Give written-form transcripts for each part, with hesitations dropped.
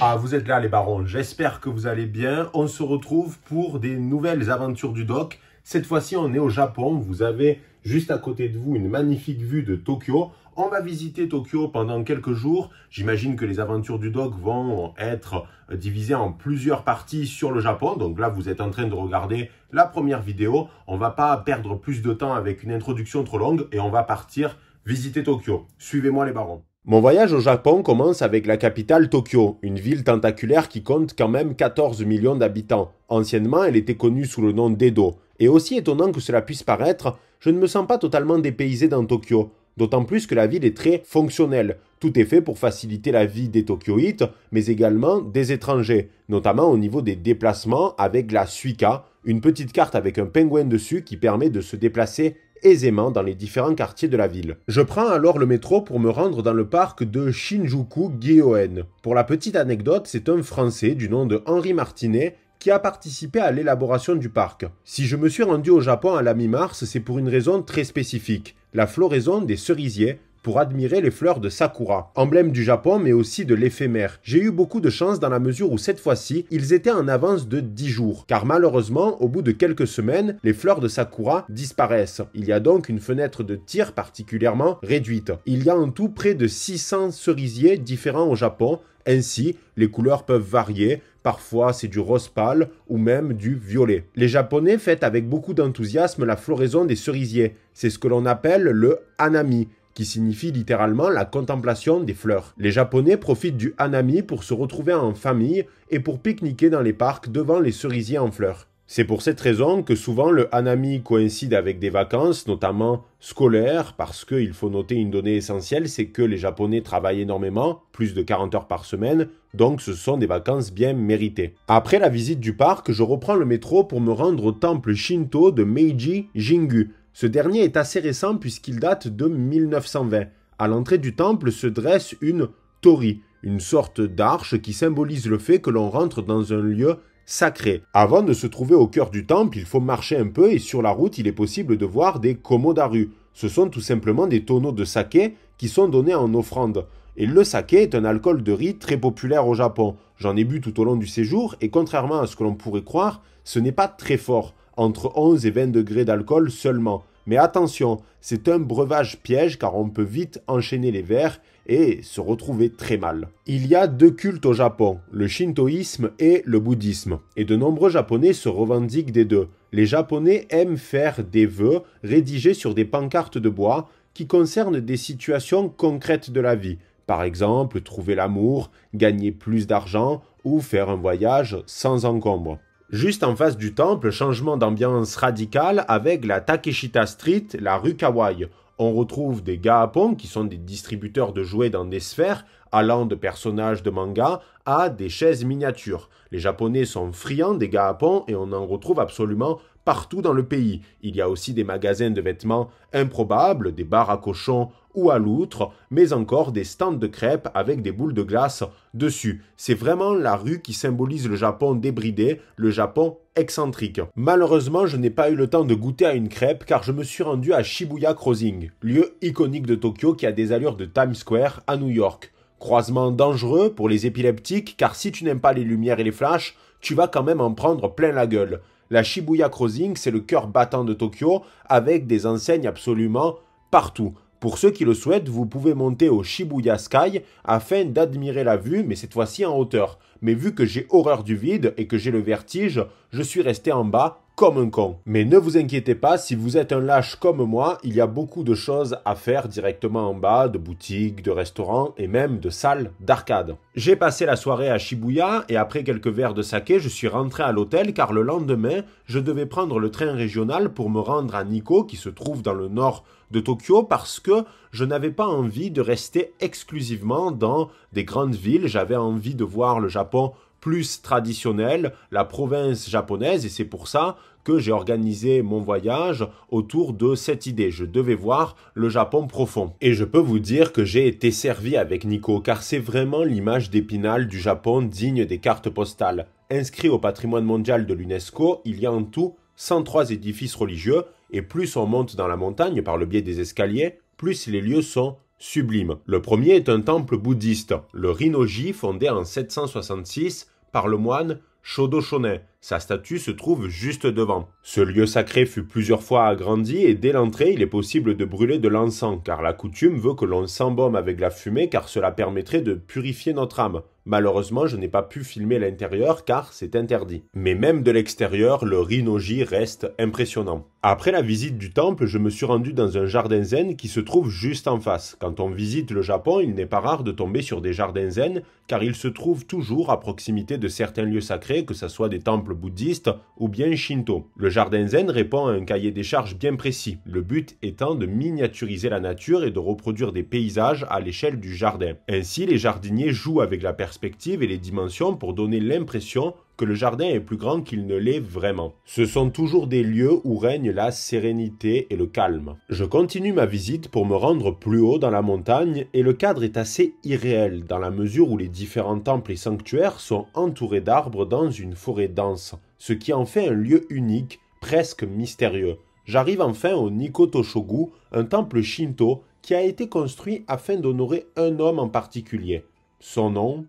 Ah, vous êtes là les barons, j'espère que vous allez bien. On se retrouve pour des nouvelles aventures du doc. Cette fois-ci, on est au Japon. Vous avez juste à côté de vous une magnifique vue de Tokyo. On va visiter Tokyo pendant quelques jours. J'imagine que les aventures du doc vont être divisées en plusieurs parties sur le Japon. Donc là, vous êtes en train de regarder la première vidéo. On ne va pas perdre plus de temps avec une introduction trop longue et on va partir visiter Tokyo. Suivez-moi les barons. Mon voyage au Japon commence avec la capitale Tokyo, une ville tentaculaire qui compte quand même 14 millions d'habitants. Anciennement, elle était connue sous le nom d'Edo. Et aussi étonnant que cela puisse paraître, je ne me sens pas totalement dépaysé dans Tokyo. D'autant plus que la ville est très fonctionnelle. Tout est fait pour faciliter la vie des Tokyoïtes, mais également des étrangers, notamment au niveau des déplacements avec la Suica, une petite carte avec un pingouin dessus qui permet de se déplacer aisément dans les différents quartiers de la ville. Je prends alors le métro pour me rendre dans le parc de Shinjuku-gyoen. Pour la petite anecdote, c'est un Français du nom de Henri Martinet qui a participé à l'élaboration du parc. Si je me suis rendu au Japon à la mi-mars, c'est pour une raison très spécifique, la floraison des cerisiers, pour admirer les fleurs de Sakura, emblème du Japon mais aussi de l'éphémère. J'ai eu beaucoup de chance dans la mesure où cette fois-ci, ils étaient en avance de 10 jours, car malheureusement, au bout de quelques semaines, les fleurs de Sakura disparaissent. Il y a donc une fenêtre de tir particulièrement réduite. Il y a en tout près de 600 cerisiers différents au Japon. Ainsi, les couleurs peuvent varier, parfois c'est du rose pâle ou même du violet. Les Japonais fêtent avec beaucoup d'enthousiasme la floraison des cerisiers. C'est ce que l'on appelle le hanami, qui signifie littéralement la contemplation des fleurs. Les Japonais profitent du hanami pour se retrouver en famille et pour pique-niquer dans les parcs devant les cerisiers en fleurs. C'est pour cette raison que souvent le hanami coïncide avec des vacances, notamment scolaires, parce qu'il faut noter une donnée essentielle, c'est que les Japonais travaillent énormément, plus de 40 heures par semaine, donc ce sont des vacances bien méritées. Après la visite du parc, je reprends le métro pour me rendre au temple Shinto de Meiji Jingu. Ce dernier est assez récent puisqu'il date de 1920. À l'entrée du temple se dresse une torii, une sorte d'arche qui symbolise le fait que l'on rentre dans un lieu sacré. Avant de se trouver au cœur du temple, il faut marcher un peu et sur la route, il est possible de voir des komodaru. Ce sont tout simplement des tonneaux de saké qui sont donnés en offrande. Et le saké est un alcool de riz très populaire au Japon. J'en ai bu tout au long du séjour et contrairement à ce que l'on pourrait croire, ce n'est pas très fort. Entre 11 et 20 degrés d'alcool seulement. Mais attention, c'est un breuvage piège car on peut vite enchaîner les verres et se retrouver très mal. Il y a deux cultes au Japon, le shintoïsme et le bouddhisme. Et de nombreux Japonais se revendiquent des deux. Les Japonais aiment faire des vœux rédigés sur des pancartes de bois qui concernent des situations concrètes de la vie. Par exemple, trouver l'amour, gagner plus d'argent ou faire un voyage sans encombre. Juste en face du temple, changement d'ambiance radical avec la Takeshita Street, la rue Kawaii. On retrouve des gahapon qui sont des distributeurs de jouets dans des sphères, allant de personnages de manga à des chaises miniatures. Les Japonais sont friands des gahapon et on en retrouve absolument partout dans le pays. Il y a aussi des magasins de vêtements improbables, des bars à cochons ou à loutre, mais encore des stands de crêpes avec des boules de glace dessus. C'est vraiment la rue qui symbolise le Japon débridé, le Japon excentrique. Malheureusement, je n'ai pas eu le temps de goûter à une crêpe car je me suis rendu à Shibuya Crossing, lieu iconique de Tokyo qui a des allures de Times Square à New York. Croisement dangereux pour les épileptiques car si tu n'aimes pas les lumières et les flashs, tu vas quand même en prendre plein la gueule. La Shibuya Crossing, c'est le cœur battant de Tokyo avec des enseignes absolument partout. Pour ceux qui le souhaitent, vous pouvez monter au Shibuya Sky afin d'admirer la vue, mais cette fois-ci en hauteur. Mais vu que j'ai horreur du vide et que j'ai le vertige, je suis resté en bas comme un con. Mais ne vous inquiétez pas, si vous êtes un lâche comme moi, il y a beaucoup de choses à faire directement en bas, de boutiques, de restaurants et même de salles d'arcade. J'ai passé la soirée à Shibuya et après quelques verres de saké, je suis rentré à l'hôtel car le lendemain, je devais prendre le train régional pour me rendre à Nikko qui se trouve dans le nord de Tokyo parce que je n'avais pas envie de rester exclusivement dans des grandes villes. J'avais envie de voir le Japon plus traditionnelle, la province japonaise, et c'est pour ça que j'ai organisé mon voyage autour de cette idée. Je devais voir le Japon profond. Et je peux vous dire que j'ai été servi avec Nikko, car c'est vraiment l'image d'Épinal du Japon digne des cartes postales. Inscrit au patrimoine mondial de l'UNESCO, il y a en tout 103 édifices religieux, et plus on monte dans la montagne par le biais des escaliers, plus les lieux sont sublimes. Le premier est un temple bouddhiste, le Rinnoji, fondé en 766 par le moine Shodo Shonen. Sa statue se trouve juste devant. Ce lieu sacré fut plusieurs fois agrandi et dès l'entrée, il est possible de brûler de l'encens, car la coutume veut que l'on s'embaume avec la fumée, car cela permettrait de purifier notre âme. Malheureusement, je n'ai pas pu filmer l'intérieur car c'est interdit. Mais même de l'extérieur, le Rinnoji reste impressionnant. Après la visite du temple, je me suis rendu dans un jardin zen qui se trouve juste en face. Quand on visite le Japon, il n'est pas rare de tomber sur des jardins zen car ils se trouvent toujours à proximité de certains lieux sacrés, que ce soit des temples bouddhistes ou bien shinto. Le jardin zen répond à un cahier des charges bien précis, le but étant de miniaturiser la nature et de reproduire des paysages à l'échelle du jardin. Ainsi, les jardiniers jouent avec la perspective et les dimensions pour donner l'impression que le jardin est plus grand qu'il ne l'est vraiment. Ce sont toujours des lieux où règne la sérénité et le calme. Je continue ma visite pour me rendre plus haut dans la montagne et le cadre est assez irréel dans la mesure où les différents temples et sanctuaires sont entourés d'arbres dans une forêt dense, ce qui en fait un lieu unique, presque mystérieux. J'arrive enfin au Nikko Toshogu, un temple shinto qui a été construit afin d'honorer un homme en particulier. Son nom,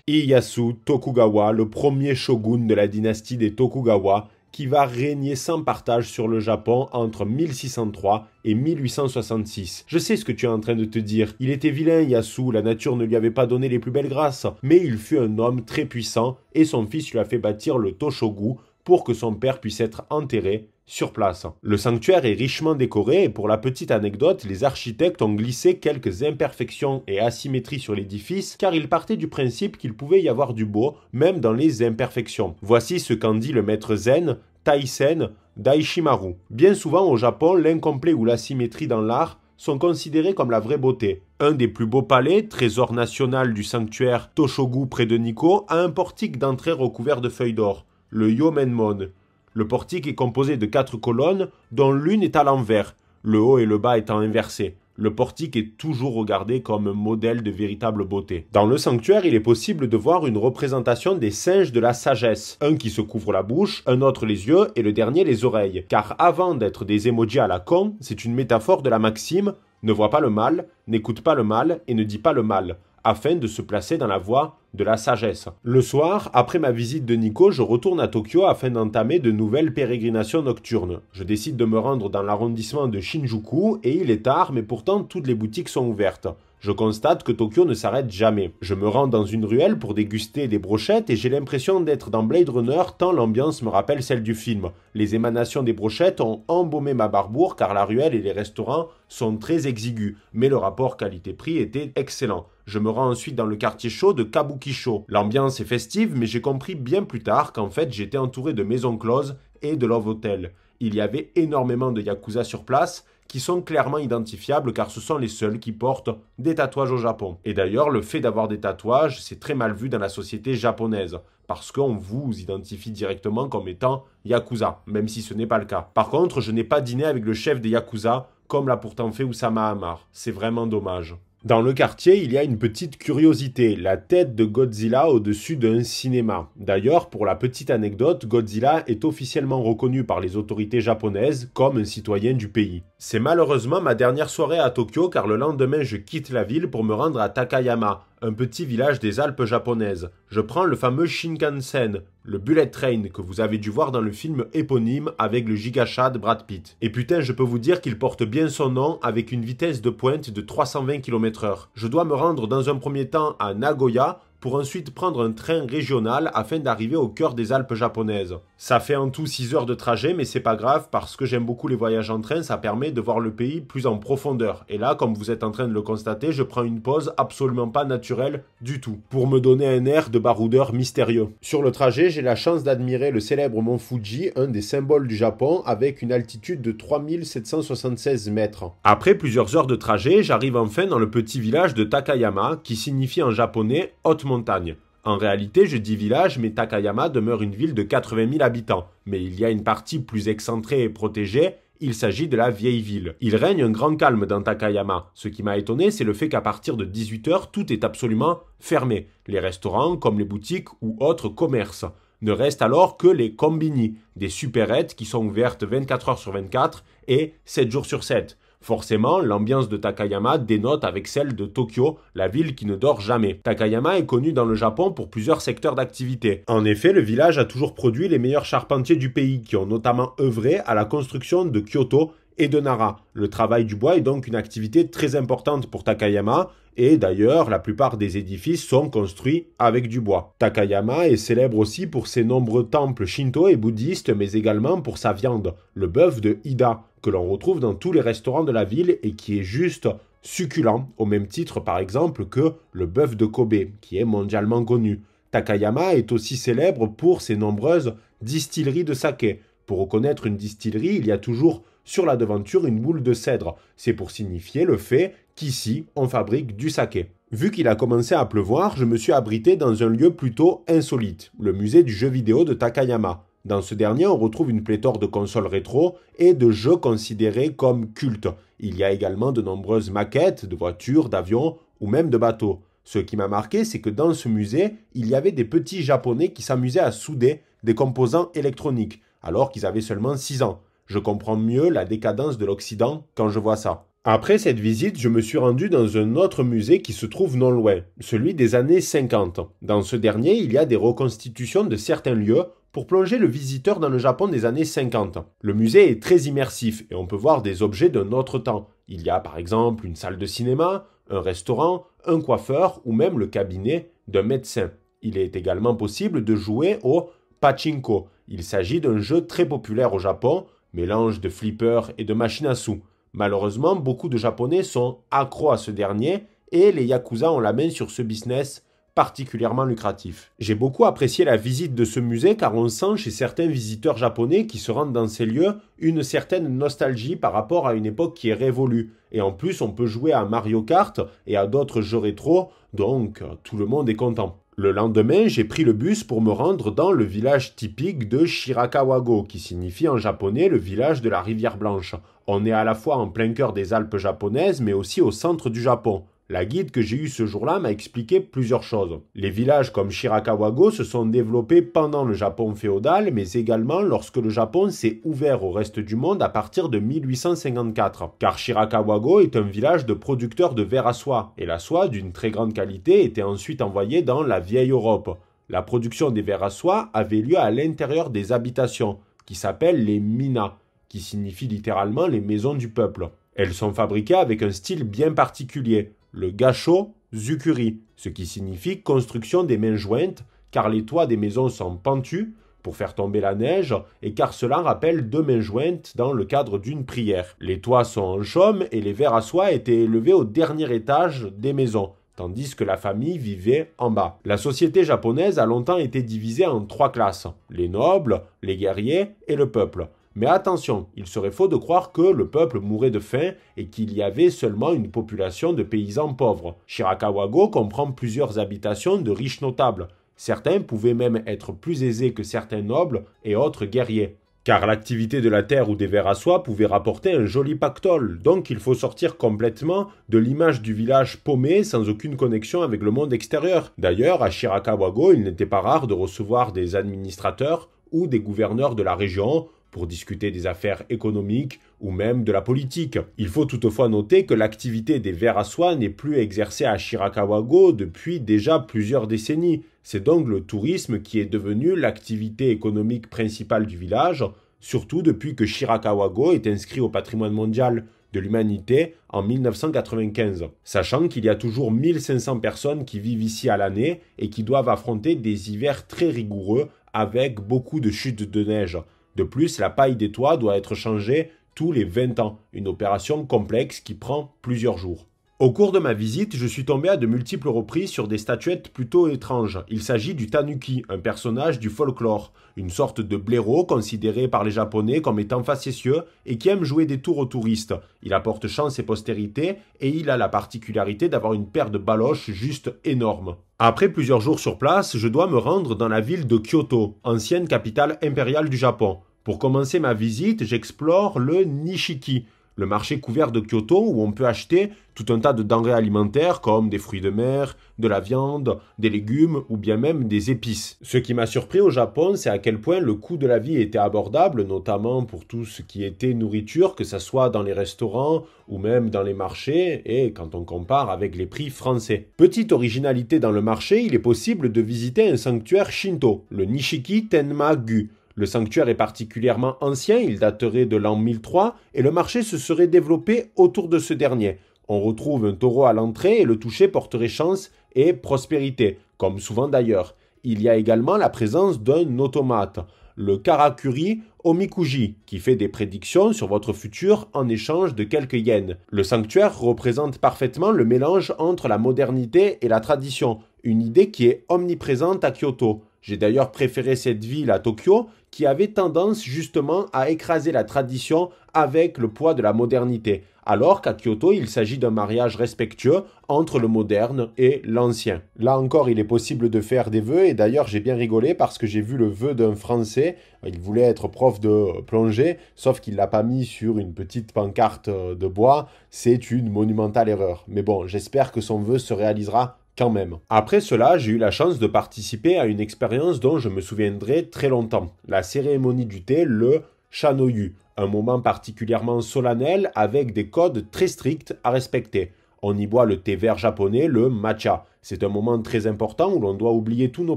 Ieyasu Tokugawa, le premier shogun de la dynastie des Tokugawa, qui va régner sans partage sur le Japon entre 1603 et 1866. Je sais ce que tu es en train de te dire. Il était vilain, Ieyasu, la nature ne lui avait pas donné les plus belles grâces. Mais il fut un homme très puissant et son fils lui a fait bâtir le Toshogu pour que son père puisse être enterré sur place. Le sanctuaire est richement décoré et pour la petite anecdote, les architectes ont glissé quelques imperfections et asymétries sur l'édifice car ils partaient du principe qu'il pouvait y avoir du beau même dans les imperfections. Voici ce qu'en dit le maître zen Taisen Daishimaru. Bien souvent au Japon, l'incomplet ou l'asymétrie dans l'art sont considérés comme la vraie beauté. Un des plus beaux palais, trésor national du sanctuaire Toshogu près de Nikko, a un portique d'entrée recouvert de feuilles d'or, le Yomenmon. Le portique est composé de 4 colonnes, dont l'une est à l'envers, le haut et le bas étant inversés. Le portique est toujours regardé comme un modèle de véritable beauté. Dans le sanctuaire, il est possible de voir une représentation des singes de la sagesse. Un qui se couvre la bouche, un autre les yeux et le dernier les oreilles. Car avant d'être des emojis à la con, c'est une métaphore de la maxime « Ne vois pas le mal, n'écoute pas le mal et ne dis pas le mal », afin de se placer dans la voie de la sagesse. Le soir, après ma visite de Nikko, je retourne à Tokyo afin d'entamer de nouvelles pérégrinations nocturnes. Je décide de me rendre dans l'arrondissement de Shinjuku et il est tard, mais pourtant toutes les boutiques sont ouvertes. Je constate que Tokyo ne s'arrête jamais. Je me rends dans une ruelle pour déguster des brochettes et j'ai l'impression d'être dans Blade Runner tant l'ambiance me rappelle celle du film. Les émanations des brochettes ont embaumé ma barbour car la ruelle et les restaurants sont très exigus, mais le rapport qualité-prix était excellent. Je me rends ensuite dans le quartier chaud de Kabukicho. L'ambiance est festive, mais j'ai compris bien plus tard qu'en fait j'étais entouré de maisons closes et de love hotels. Il y avait énormément de yakuza sur place, qui sont clairement identifiables car ce sont les seuls qui portent des tatouages au Japon. Et d'ailleurs, le fait d'avoir des tatouages, c'est très mal vu dans la société japonaise, parce qu'on vous identifie directement comme étant yakuza, même si ce n'est pas le cas. Par contre, je n'ai pas dîné avec le chef des yakuza, comme l'a pourtant fait Oussama Hamar. C'est vraiment dommage. Dans le quartier, il y a une petite curiosité, la tête de Godzilla au-dessus d'un cinéma. D'ailleurs, pour la petite anecdote, Godzilla est officiellement reconnu par les autorités japonaises comme un citoyen du pays. C'est malheureusement ma dernière soirée à Tokyo car le lendemain je quitte la ville pour me rendre à Takayama, un petit village des Alpes japonaises. Je prends le fameux Shinkansen, le bullet train que vous avez dû voir dans le film éponyme avec le gigachat de Brad Pitt. Et putain, je peux vous dire qu'il porte bien son nom avec une vitesse de pointe de 320 km/h. Je dois me rendre dans un premier temps à Nagoya pour ensuite prendre un train régional afin d'arriver au cœur des Alpes japonaises. Ça fait en tout 6 heures de trajet, mais c'est pas grave parce que j'aime beaucoup les voyages en train, ça permet de voir le pays plus en profondeur. Et là, comme vous êtes en train de le constater, je prends une pause absolument pas naturelle du tout, pour me donner un air de baroudeur mystérieux. Sur le trajet, j'ai la chance d'admirer le célèbre mont Fuji, un des symboles du Japon, avec une altitude de 3776 mètres. Après plusieurs heures de trajet, j'arrive enfin dans le petit village de Takayama, qui signifie en japonais « haute montagne ». En réalité, je dis village, mais Takayama demeure une ville de 80 000 habitants. Mais il y a une partie plus excentrée et protégée, il s'agit de la vieille ville. Il règne un grand calme dans Takayama. Ce qui m'a étonné, c'est le fait qu'à partir de 18 h, tout est absolument fermé. Les restaurants, comme les boutiques ou autres commerces. Ne restent alors que les kombini, des supérettes qui sont ouvertes 24 h sur 24 et 7 jours sur 7. Forcément, l'ambiance de Takayama dénote avec celle de Tokyo, la ville qui ne dort jamais. Takayama est connu dans le Japon pour plusieurs secteurs d'activité. En effet, le village a toujours produit les meilleurs charpentiers du pays, qui ont notamment œuvré à la construction de Kyoto et de Nara. Le travail du bois est donc une activité très importante pour Takayama, et d'ailleurs, la plupart des édifices sont construits avec du bois. Takayama est célèbre aussi pour ses nombreux temples shinto et bouddhistes, mais également pour sa viande, le bœuf de Ida, que l'on retrouve dans tous les restaurants de la ville et qui est juste succulent, au même titre par exemple que le bœuf de Kobe, qui est mondialement connu. Takayama est aussi célèbre pour ses nombreuses distilleries de saké. Pour reconnaître une distillerie, il y a toujours sur la devanture une boule de cèdre. C'est pour signifier le fait qu'ici, on fabrique du saké. Vu qu'il a commencé à pleuvoir, je me suis abrité dans un lieu plutôt insolite, le musée du jeu vidéo de Takayama. Dans ce dernier, on retrouve une pléthore de consoles rétro et de jeux considérés comme cultes. Il y a également de nombreuses maquettes de voitures, d'avions ou même de bateaux. Ce qui m'a marqué, c'est que dans ce musée, il y avait des petits Japonais qui s'amusaient à souder des composants électroniques, alors qu'ils avaient seulement 6 ans. Je comprends mieux la décadence de l'Occident quand je vois ça. Après cette visite, je me suis rendu dans un autre musée qui se trouve non loin, celui des années 50. Dans ce dernier, il y a des reconstitutions de certains lieux pour plonger le visiteur dans le Japon des années 50. Le musée est très immersif et on peut voir des objets d'un autre temps. Il y a par exemple une salle de cinéma, un restaurant, un coiffeur ou même le cabinet d'un médecin. Il est également possible de jouer au pachinko. Il s'agit d'un jeu très populaire au Japon, mélange de flipper et de machines à sous. Malheureusement, beaucoup de Japonais sont accros à ce dernier et les Yakuza ont la main sur ce business particulièrement lucratif. J'ai beaucoup apprécié la visite de ce musée car on sent chez certains visiteurs japonais qui se rendent dans ces lieux une certaine nostalgie par rapport à une époque qui est révolue. Et en plus, on peut jouer à Mario Kart et à d'autres jeux rétro, donc tout le monde est content. Le lendemain, j'ai pris le bus pour me rendre dans le village typique de Shirakawa-go, qui signifie en japonais le village de la rivière Blanche. On est à la fois en plein cœur des Alpes japonaises, mais aussi au centre du Japon. La guide que j'ai eue ce jour-là m'a expliqué plusieurs choses. Les villages comme Shirakawa-go se sont développés pendant le Japon féodal, mais également lorsque le Japon s'est ouvert au reste du monde à partir de 1854. Car Shirakawa-go est un village de producteurs de verre à soie, et la soie d'une très grande qualité était ensuite envoyée dans la vieille Europe. La production des verres à soie avait lieu à l'intérieur des habitations, qui s'appellent les mina, qui signifie littéralement les maisons du peuple. Elles sont fabriquées avec un style bien particulier, le gasho zukuri, ce qui signifie construction des mains jointes, car les toits des maisons sont pentus pour faire tomber la neige et car cela rappelle deux mains jointes dans le cadre d'une prière. Les toits sont en chaume et les verres à soie étaient élevés au dernier étage des maisons, tandis que la famille vivait en bas. La société japonaise a longtemps été divisée en 3 classes, les nobles, les guerriers et le peuple. Mais attention, il serait faux de croire que le peuple mourait de faim et qu'il y avait seulement une population de paysans pauvres. Shirakawa-go comprend plusieurs habitations de riches notables. Certains pouvaient même être plus aisés que certains nobles et autres guerriers. Car l'activité de la terre ou des vers à soie pouvait rapporter un joli pactole, donc il faut sortir complètement de l'image du village paumé sans aucune connexion avec le monde extérieur. D'ailleurs, à Shirakawa-go, il n'était pas rare de recevoir des administrateurs ou des gouverneurs de la région pour discuter des affaires économiques ou même de la politique. Il faut toutefois noter que l'activité des vers à soie n'est plus exercée à Shirakawa-go depuis déjà plusieurs décennies. C'est donc le tourisme qui est devenu l'activité économique principale du village, surtout depuis que Shirakawa-go est inscrit au patrimoine mondial de l'humanité en 1995, sachant qu'il y a toujours 1500 personnes qui vivent ici à l'année et qui doivent affronter des hivers très rigoureux avec beaucoup de chutes de neige. De plus, la paille des toits doit être changée tous les 20 ans, une opération complexe qui prend plusieurs jours. Au cours de ma visite, je suis tombé à de multiples reprises sur des statuettes plutôt étranges. Il s'agit du tanuki, un personnage du folklore, une sorte de blaireau considéré par les Japonais comme étant facétieux et qui aime jouer des tours aux touristes. Il apporte chance et postérité et il a la particularité d'avoir une paire de baloches juste énorme. Après plusieurs jours sur place, je dois me rendre dans la ville de Kyoto, ancienne capitale impériale du Japon. Pour commencer ma visite, j'explore le Nishiki, le marché couvert de Kyoto où on peut acheter tout un tas de denrées alimentaires comme des fruits de mer, de la viande, des légumes ou bien même des épices. Ce qui m'a surpris au Japon, c'est à quel point le coût de la vie était abordable, notamment pour tout ce qui était nourriture, que ce soit dans les restaurants ou même dans les marchés, et quand on compare avec les prix français. Petite originalité dans le marché, il est possible de visiter un sanctuaire Shinto, le Nishiki Tenma-gu. Le sanctuaire est particulièrement ancien, il daterait de l'an 1003 et le marché se serait développé autour de ce dernier. On retrouve un taureau à l'entrée et le toucher porterait chance et prospérité, comme souvent d'ailleurs. Il y a également la présence d'un automate, le Karakuri Omikuji, qui fait des prédictions sur votre futur en échange de quelques yens. Le sanctuaire représente parfaitement le mélange entre la modernité et la tradition, une idée qui est omniprésente à Kyoto. J'ai d'ailleurs préféré cette ville à Tokyo qui avait tendance justement à écraser la tradition avec le poids de la modernité, alors qu'à Kyoto, il s'agit d'un mariage respectueux entre le moderne et l'ancien. Là encore, il est possible de faire des vœux et d'ailleurs j'ai bien rigolé parce que j'ai vu le vœu d'un Français, il voulait être prof de plongée, sauf qu'il ne l'a pas mis sur une petite pancarte de bois, c'est une monumentale erreur. Mais bon, j'espère que son vœu se réalisera quand même. Après cela, j'ai eu la chance de participer à une expérience dont je me souviendrai très longtemps. La cérémonie du thé, le Shanoyu, un moment particulièrement solennel avec des codes très stricts à respecter. On y boit le thé vert japonais, le matcha. C'est un moment très important où l'on doit oublier tous nos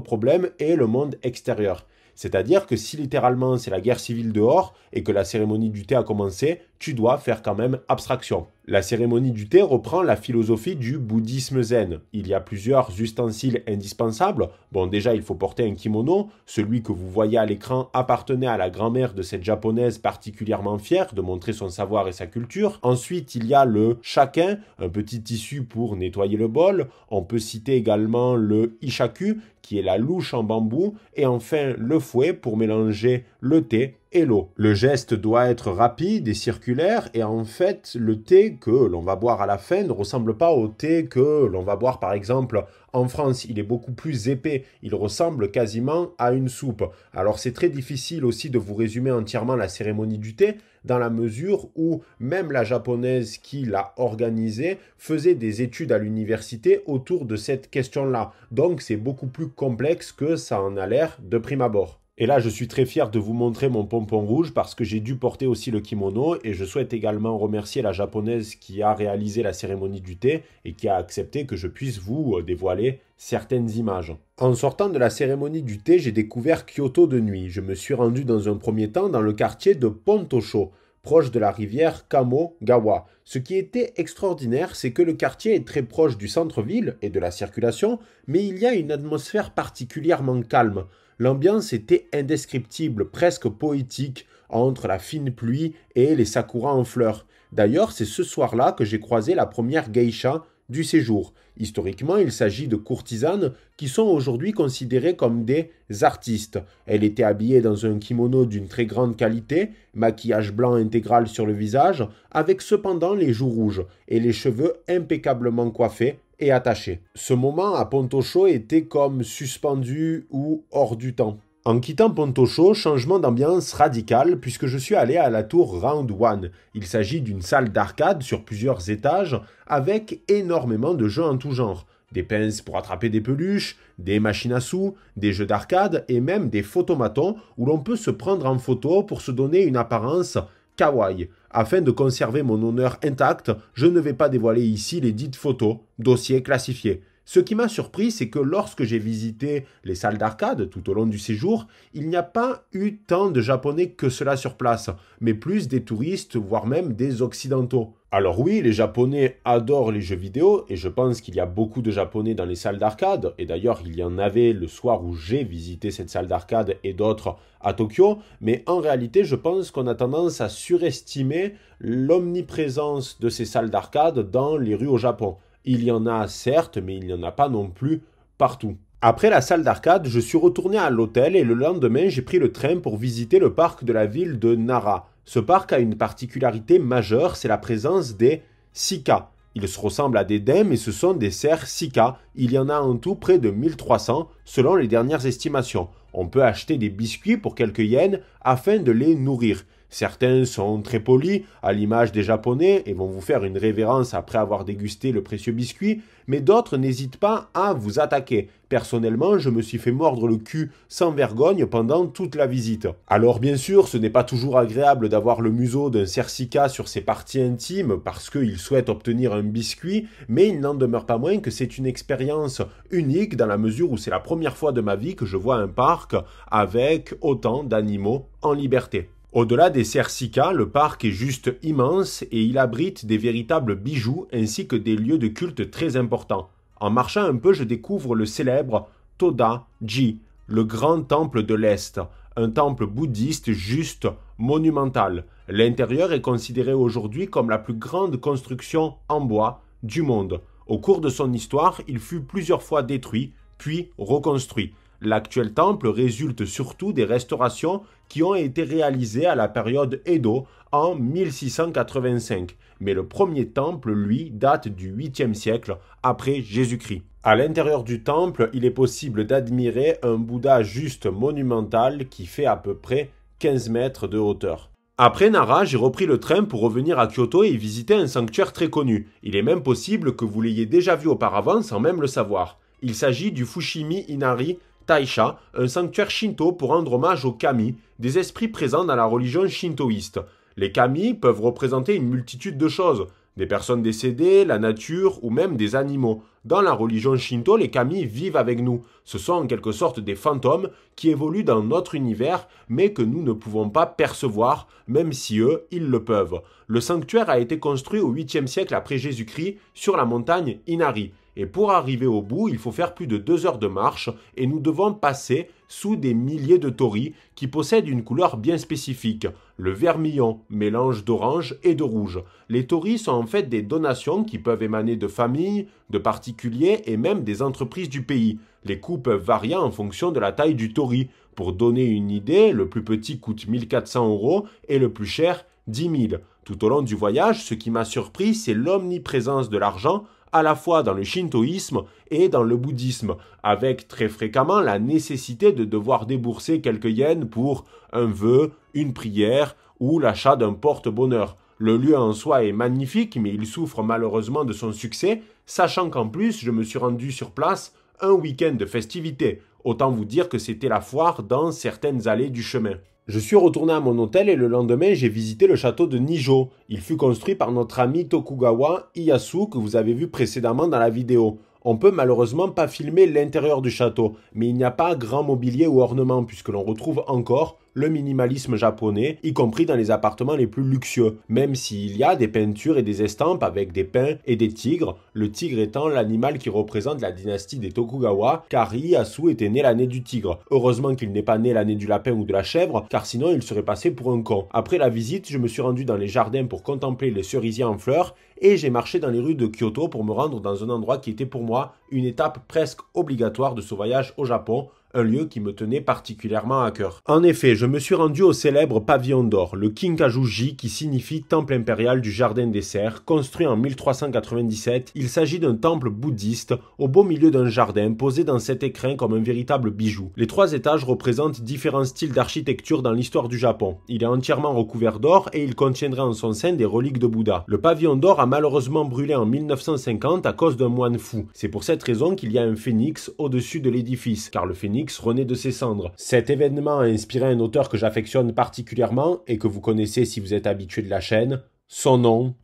problèmes et le monde extérieur. C'est-à-dire que si littéralement c'est la guerre civile dehors et que la cérémonie du thé a commencé, tu dois faire quand même abstraction. La cérémonie du thé reprend la philosophie du bouddhisme zen. Il y a plusieurs ustensiles indispensables. Bon, déjà, il faut porter un kimono. Celui que vous voyez à l'écran appartenait à la grand-mère de cette japonaise particulièrement fière de montrer son savoir et sa culture. Ensuite, il y a le shaken, un petit tissu pour nettoyer le bol. On peut citer également le ishaku, qui est la louche en bambou. Et enfin, le fouet pour mélanger le thé et l'eau. Le geste doit être rapide et circulaire et en fait, le thé que l'on va boire à la fin ne ressemble pas au thé que l'on va boire par exemple en France. Il est beaucoup plus épais, il ressemble quasiment à une soupe. Alors c'est très difficile aussi de vous résumer entièrement la cérémonie du thé dans la mesure où même la japonaise qui l'a organisée faisait des études à l'université autour de cette question-là. Donc c'est beaucoup plus complexe que ça en a l'air de prime abord. Et là, je suis très fier de vous montrer mon pompon rouge parce que j'ai dû porter aussi le kimono et je souhaite également remercier la japonaise qui a réalisé la cérémonie du thé et qui a accepté que je puisse vous dévoiler certaines images. En sortant de la cérémonie du thé, j'ai découvert Kyoto de nuit. Je me suis rendu dans un premier temps dans le quartier de Pontosho, proche de la rivière Kamogawa. Ce qui était extraordinaire, c'est que le quartier est très proche du centre-ville et de la circulation, mais il y a une atmosphère particulièrement calme. L'ambiance était indescriptible, presque poétique, entre la fine pluie et les sakuras en fleurs. D'ailleurs, c'est ce soir-là que j'ai croisé la première geisha du séjour. Historiquement, il s'agit de courtisanes qui sont aujourd'hui considérées comme des artistes. Elle était habillée dans un kimono d'une très grande qualité, maquillage blanc intégral sur le visage, avec cependant les joues rouges et les cheveux impeccablement coiffés et attachés. Ce moment à Pontosho était comme suspendu ou hors du temps. En quittant Pontosho, changement d'ambiance radical puisque je suis allé à la tour Round One. Il s'agit d'une salle d'arcade sur plusieurs étages avec énormément de jeux en tout genre. Des pinces pour attraper des peluches, des machines à sous, des jeux d'arcade et même des photomatons où l'on peut se prendre en photo pour se donner une apparence kawaii. Afin de conserver mon honneur intact, je ne vais pas dévoiler ici les dites photos, dossiers classifiés. Ce qui m'a surpris, c'est que lorsque j'ai visité les salles d'arcade tout au long du séjour, il n'y a pas eu tant de Japonais que cela sur place, mais plus des touristes, voire même des Occidentaux. Alors oui, les Japonais adorent les jeux vidéo, et je pense qu'il y a beaucoup de Japonais dans les salles d'arcade, et d'ailleurs il y en avait le soir où j'ai visité cette salle d'arcade et d'autres à Tokyo, mais en réalité je pense qu'on a tendance à surestimer l'omniprésence de ces salles d'arcade dans les rues au Japon. Il y en a certes, mais il n'y en a pas non plus partout. Après la salle d'arcade, je suis retourné à l'hôtel et le lendemain, j'ai pris le train pour visiter le parc de la ville de Nara. Ce parc a une particularité majeure, c'est la présence des sika. Ils se ressemblent à des daims mais ce sont des cerfs sika. Il y en a en tout près de 1300 selon les dernières estimations. On peut acheter des biscuits pour quelques yens afin de les nourrir. Certains sont très polis, à l'image des Japonais, et vont vous faire une révérence après avoir dégusté le précieux biscuit, mais d'autres n'hésitent pas à vous attaquer. Personnellement, je me suis fait mordre le cul sans vergogne pendant toute la visite. Alors bien sûr, ce n'est pas toujours agréable d'avoir le museau d'un cerf sika sur ses parties intimes parce qu'il souhaite obtenir un biscuit, mais il n'en demeure pas moins que c'est une expérience unique dans la mesure où c'est la première fois de ma vie que je vois un parc avec autant d'animaux en liberté. Au-delà des cerfs sika, le parc est juste immense et il abrite des véritables bijoux ainsi que des lieux de culte très importants. En marchant un peu, je découvre le célèbre Toda-ji, le grand temple de l'Est, un temple bouddhiste juste monumental. L'intérieur est considéré aujourd'hui comme la plus grande construction en bois du monde. Au cours de son histoire, il fut plusieurs fois détruit, puis reconstruit. L'actuel temple résulte surtout des restaurations qui ont été réalisées à la période Edo en 1685. Mais le premier temple, lui, date du 8e siècle après Jésus-Christ. À l'intérieur du temple, il est possible d'admirer un Bouddha juste monumental qui fait à peu près 15 mètres de hauteur. Après Nara, j'ai repris le train pour revenir à Kyoto et visiter un sanctuaire très connu. Il est même possible que vous l'ayez déjà vu auparavant sans même le savoir. Il s'agit du Fushimi Inari Taisha, un sanctuaire shinto pour rendre hommage aux kami, des esprits présents dans la religion shintoïste. Les kami peuvent représenter une multitude de choses, des personnes décédées, la nature ou même des animaux. Dans la religion shinto, les kami vivent avec nous. Ce sont en quelque sorte des fantômes qui évoluent dans notre univers, mais que nous ne pouvons pas percevoir, même si eux, ils le peuvent. Le sanctuaire a été construit au 8e siècle après Jésus-Christ sur la montagne Inari. Et pour arriver au bout, il faut faire plus de 2 heures de marche et nous devons passer sous des milliers de torii qui possèdent une couleur bien spécifique, le vermillon, mélange d'orange et de rouge. Les torii sont en fait des donations qui peuvent émaner de familles, de particuliers et même des entreprises du pays. Les coûts peuvent varier en fonction de la taille du tori. Pour donner une idée, le plus petit coûte 1400 € et le plus cher 10 000. Tout au long du voyage, ce qui m'a surpris, c'est l'omniprésence de l'argent à la fois dans le shintoïsme et dans le bouddhisme, avec très fréquemment la nécessité de devoir débourser quelques yens pour un vœu, une prière ou l'achat d'un porte-bonheur. Le lieu en soi est magnifique, mais il souffre malheureusement de son succès, sachant qu'en plus, je me suis rendu sur place un week-end de festivités. Autant vous dire que c'était la foire dans certaines allées du chemin. Je suis retourné à mon hôtel et le lendemain, j'ai visité le château de Nijo. Il fut construit par notre ami Tokugawa Ieyasu que vous avez vu précédemment dans la vidéo. On peut malheureusement pas filmer l'intérieur du château, mais il n'y a pas grand mobilier ou ornement puisque l'on retrouve encore le minimalisme japonais, y compris dans les appartements les plus luxueux, même s'il y a des peintures et des estampes avec des pins et des tigres, le tigre étant l'animal qui représente la dynastie des Tokugawa, car Ieyasu était né l'année du tigre. Heureusement qu'il n'est pas né l'année du lapin ou de la chèvre, car sinon il serait passé pour un con. Après la visite, je me suis rendu dans les jardins pour contempler les cerisiers en fleurs, et j'ai marché dans les rues de Kyoto pour me rendre dans un endroit qui était pour moi une étape presque obligatoire de ce voyage au Japon, un lieu qui me tenait particulièrement à cœur. En effet, je me suis rendu au célèbre pavillon d'or, le Kinkaku-ji, qui signifie temple impérial du jardin des cerfs, construit en 1397. Il s'agit d'un temple bouddhiste au beau milieu d'un jardin, posé dans cet écrin comme un véritable bijou. Les 3 étages représentent différents styles d'architecture dans l'histoire du Japon. Il est entièrement recouvert d'or et il contiendrait en son sein des reliques de Bouddha. Le pavillon d'or a malheureusement brûlé en 1950 à cause d'un moine fou. C'est pour cette raison qu'il y a un phénix au-dessus de l'édifice, car le phénix renaît de ses cendres. Cet événement a inspiré un auteur que j'affectionne particulièrement et que vous connaissez si vous êtes habitué de la chaîne. Son nom...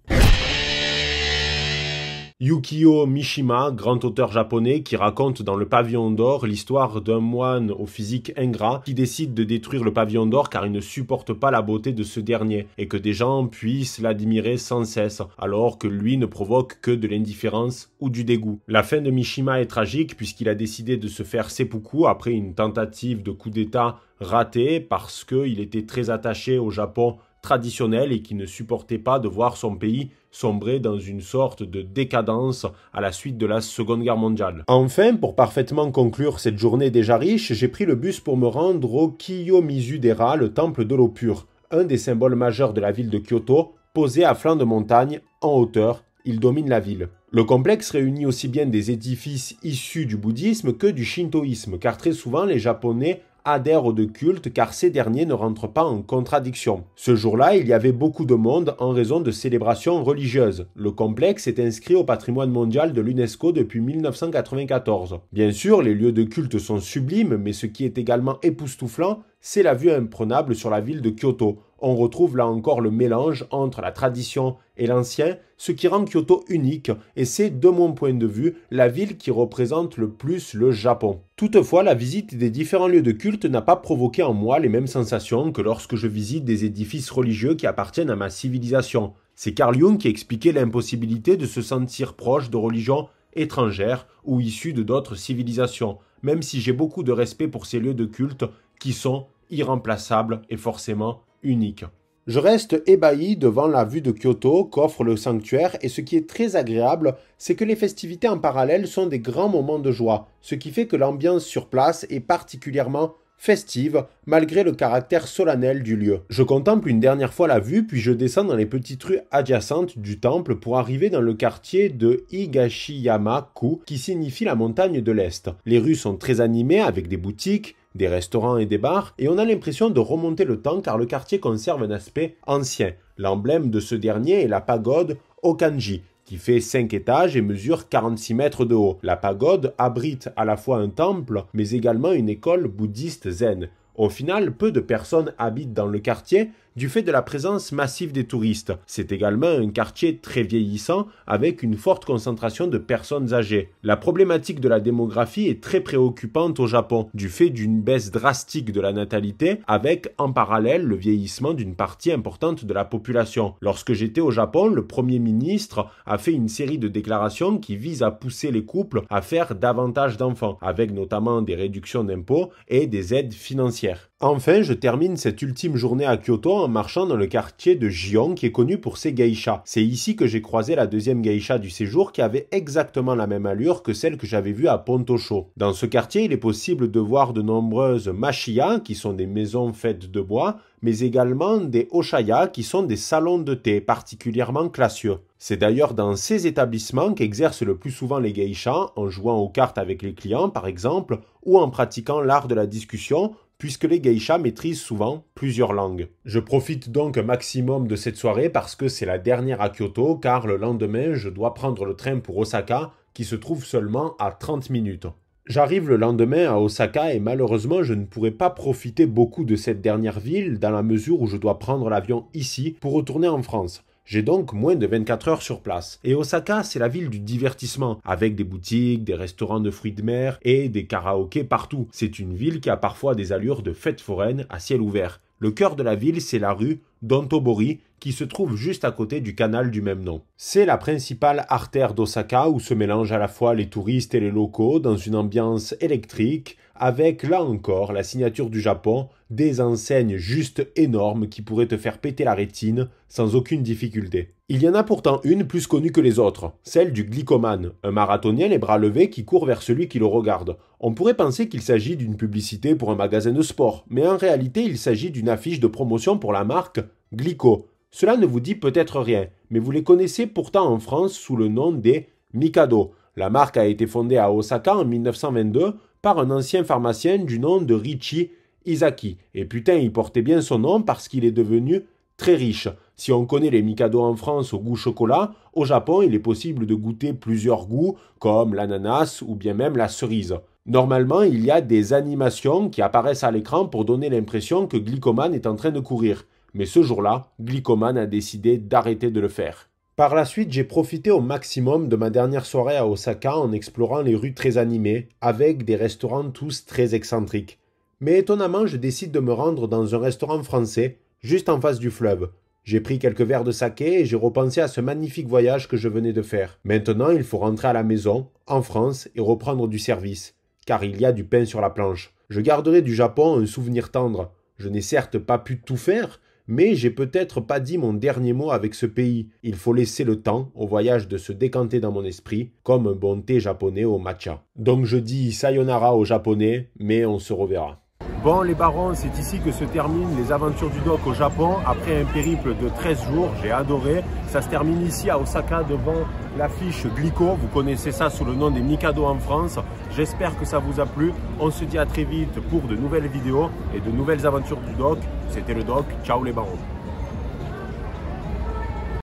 Yukio Mishima, grand auteur japonais, qui raconte dans Le Pavillon d'Or l'histoire d'un moine au physique ingrat qui décide de détruire le Pavillon d'Or car il ne supporte pas la beauté de ce dernier et que des gens puissent l'admirer sans cesse alors que lui ne provoque que de l'indifférence ou du dégoût. La fin de Mishima est tragique puisqu'il a décidé de se faire seppuku après une tentative de coup d'état ratée parce qu'il était très attaché au Japon traditionnel et qui ne supportait pas de voir son pays sombrer dans une sorte de décadence à la suite de la Seconde Guerre mondiale. Enfin, pour parfaitement conclure cette journée déjà riche, j'ai pris le bus pour me rendre au Kiyomizu-dera, le temple de l'eau pure, un des symboles majeurs de la ville de Kyoto, posé à flanc de montagne, en hauteur, il domine la ville. Le complexe réunit aussi bien des édifices issus du bouddhisme que du shintoïsme, car très souvent les Japonais adhèrent aux deux cultes car ces derniers ne rentrent pas en contradiction. Ce jour-là, il y avait beaucoup de monde en raison de célébrations religieuses. Le complexe est inscrit au patrimoine mondial de l'UNESCO depuis 1994. Bien sûr, les lieux de culte sont sublimes, mais ce qui est également époustouflant, c'est la vue imprenable sur la ville de Kyoto. On retrouve là encore le mélange entre la tradition et l'ancien, ce qui rend Kyoto unique, et c'est, de mon point de vue, la ville qui représente le plus le Japon. Toutefois, la visite des différents lieux de culte n'a pas provoqué en moi les mêmes sensations que lorsque je visite des édifices religieux qui appartiennent à ma civilisation. C'est Carl Jung qui expliquait l'impossibilité de se sentir proche de religions étrangères ou issues de d'autres civilisations, même si j'ai beaucoup de respect pour ces lieux de culte qui sont irremplaçables et forcément uniques. Je reste ébahi devant la vue de Kyoto qu'offre le sanctuaire et ce qui est très agréable, c'est que les festivités en parallèle sont des grands moments de joie, ce qui fait que l'ambiance sur place est particulièrement festive malgré le caractère solennel du lieu. Je contemple une dernière fois la vue puis je descends dans les petites rues adjacentes du temple pour arriver dans le quartier de Higashiyama-ku qui signifie la montagne de l'Est. Les rues sont très animées avec des boutiques, des restaurants et des bars, et on a l'impression de remonter le temps car le quartier conserve un aspect ancien. L'emblème de ce dernier est la pagode Okanji, qui fait 5 étages et mesure 46 mètres de haut. La pagode abrite à la fois un temple, mais également une école bouddhiste zen. Au final, peu de personnes habitent dans le quartier du fait de la présence massive des touristes. C'est également un quartier très vieillissant avec une forte concentration de personnes âgées. La problématique de la démographie est très préoccupante au Japon du fait d'une baisse drastique de la natalité avec en parallèle le vieillissement d'une partie importante de la population. Lorsque j'étais au Japon, le Premier ministre a fait une série de déclarations qui visent à pousser les couples à faire davantage d'enfants, avec notamment des réductions d'impôts et des aides financières. Enfin, je termine cette ultime journée à Kyoto en marchant dans le quartier de Gion qui est connu pour ses geishas. C'est ici que j'ai croisé la deuxième geisha du séjour qui avait exactement la même allure que celle que j'avais vue à Pontosho. Dans ce quartier, il est possible de voir de nombreuses machiya qui sont des maisons faites de bois, mais également des oshaya qui sont des salons de thé particulièrement classieux. C'est d'ailleurs dans ces établissements qu'exercent le plus souvent les geishas en jouant aux cartes avec les clients par exemple ou en pratiquant l'art de la discussion puisque les geishas maîtrisent souvent plusieurs langues. Je profite donc un maximum de cette soirée parce que c'est la dernière à Kyoto car le lendemain je dois prendre le train pour Osaka qui se trouve seulement à 30 minutes. J'arrive le lendemain à Osaka et malheureusement je ne pourrai pas profiter beaucoup de cette dernière ville dans la mesure où je dois prendre l'avion ici pour retourner en France. J'ai donc moins de 24 heures sur place. Et Osaka, c'est la ville du divertissement, avec des boutiques, des restaurants de fruits de mer et des karaokés partout. C'est une ville qui a parfois des allures de fête foraine à ciel ouvert. Le cœur de la ville, c'est la rue Dontobori, qui se trouve juste à côté du canal du même nom. C'est la principale artère d'Osaka où se mélangent à la fois les touristes et les locaux dans une ambiance électrique, avec là encore la signature du Japon, des enseignes juste énormes qui pourraient te faire péter la rétine sans aucune difficulté. Il y en a pourtant une plus connue que les autres, celle du glycomane, un marathonien les bras levés qui court vers celui qui le regarde. On pourrait penser qu'il s'agit d'une publicité pour un magasin de sport, mais en réalité il s'agit d'une affiche de promotion pour la marque Glico. Cela ne vous dit peut-être rien, mais vous les connaissez pourtant en France sous le nom des Mikado. La marque a été fondée à Osaka en 1922 par un ancien pharmacien du nom de Richie Izaki. Et putain, il portait bien son nom parce qu'il est devenu très riche. Si on connaît les Mikado en France au goût chocolat, au Japon, il est possible de goûter plusieurs goûts comme l'ananas ou bien même la cerise. Normalement, il y a des animations qui apparaissent à l'écran pour donner l'impression que Glicoman est en train de courir. Mais ce jour-là, Glicoman a décidé d'arrêter de le faire. Par la suite, j'ai profité au maximum de ma dernière soirée à Osaka en explorant les rues très animées, avec des restaurants tous très excentriques. Mais étonnamment, je décide de me rendre dans un restaurant français, juste en face du fleuve. J'ai pris quelques verres de saké et j'ai repensé à ce magnifique voyage que je venais de faire. Maintenant, il faut rentrer à la maison, en France, et reprendre du service, car il y a du pain sur la planche. Je garderai du Japon un souvenir tendre. Je n'ai certes pas pu tout faire, mais j'ai peut-être pas dit mon dernier mot avec ce pays. Il faut laisser le temps au voyage de se décanter dans mon esprit, comme un bon thé japonais au matcha. Donc je dis sayonara aux japonais, mais on se reverra. Bon les barons, c'est ici que se terminent les aventures du doc au Japon. Après un périple de 13 jours, j'ai adoré. Ça se termine ici à Osaka devant l'affiche Glico. Vous connaissez ça sous le nom des Mikado en France. J'espère que ça vous a plu. On se dit à très vite pour de nouvelles vidéos et de nouvelles aventures du doc. C'était le doc. Ciao les barons.